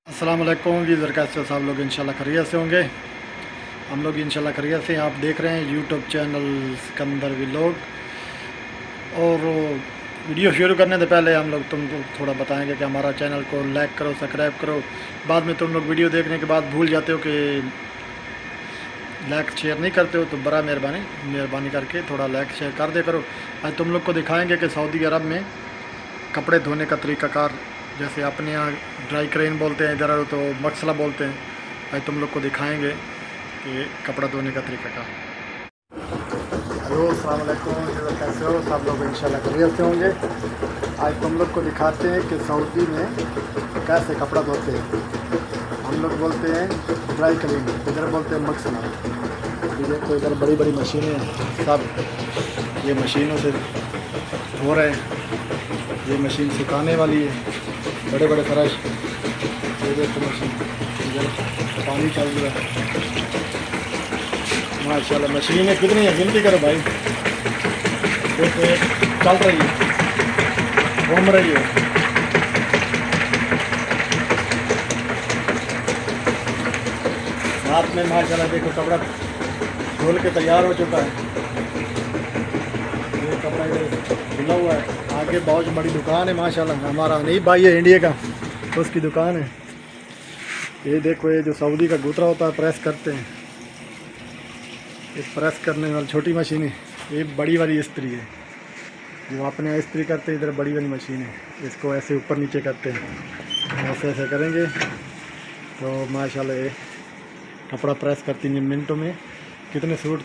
अस्सलाम वालेकुम जी, कैसे हो सब लोग? इंशाल्लाह खैरियत से होंगे। हम लोग इंशाल्लाह खैरियत से। आप देख रहे हैं यूट्यूब चैनल सिकंदर व्लॉग। और वीडियो शुरू करने से पहले हम लोग तुमको थोड़ा बताएंगे कि हमारा चैनल को लाइक करो, सब्सक्राइब करो। बाद में तुम लोग वीडियो देखने के बाद भूल जाते हो कि लाइक शेयर नहीं करते हो, तो बड़ा मेहरबानी करके थोड़ा लाइक शेयर कर दे करो। आज तुम लोग को दिखाएँगे कि सऊदी अरब में कपड़े धोने का तरीक़ाकार, जैसे अपने यहाँ ड्राई क्रेन बोलते हैं, इधर तो मक्सला बोलते हैं। आज तुम लोग को दिखाएंगे कि कपड़ा धोने का तरीका का। हेलो, अस्सलाम वालेकुम, कैसे हो सब लोग? इंशाल्लाह खैरियत से होंगे। आज तुम लोग को दिखाते हैं कि सऊदी में कैसे कपड़ा धोते हैं। हम लोग बोलते हैं ड्राई क्लीन, इधर बोलते हैं मक्सला। अभी देखो इधर बड़ी बड़ी मशीनें हैं, सब ये मशीनों से धो रहे हैं। ये मशीन सुखाने वाली है, बड़े बड़े फर्श। ये देखो मशीन, इधर पानी चल रहा है। माशाल्लाह मशीनें कितनी है, गिनती करो भाई। देखो ये चल रही है, घूम रही है। रात में माशाल्लाह देखो कपड़ा धुल के तैयार हो चुका है। ये कपड़ा इधर धुला हुआ है। आगे बहुत बड़ी दुकान है माशाल्लाह। हमारा नहीं भाई है इंडिया का, तो उसकी दुकान है। ये देखो, ये जो सऊदी का गुतरा होता है प्रेस करते हैं, इस प्रेस करने वाली छोटी मशीन है। ये बड़ी वाली इस्त्री है, जो अपने यहाँ इस्त्री करते हैं, इधर बड़ी वाली मशीन है। इसको ऐसे ऊपर नीचे करते हैं, ऐसे ऐसे करेंगे तो माशाल्लाह ये कपड़ा प्रेस करती है मिनटों में। कितने सूट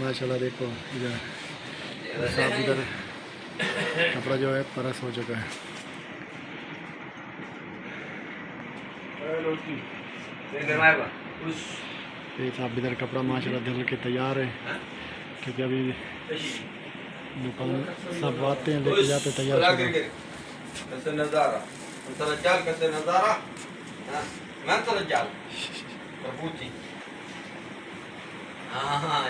माशाल्लाह। देखो इधर साफ, इधर कपड़ा जो है प्रेस हो चुका है। ये साहब इधर कपड़ा माशाल्लाह धुल के तैयार है, क्योंकि अभी दुकान सब आते हैं लेके जाते तैयार। हाँ हाँ,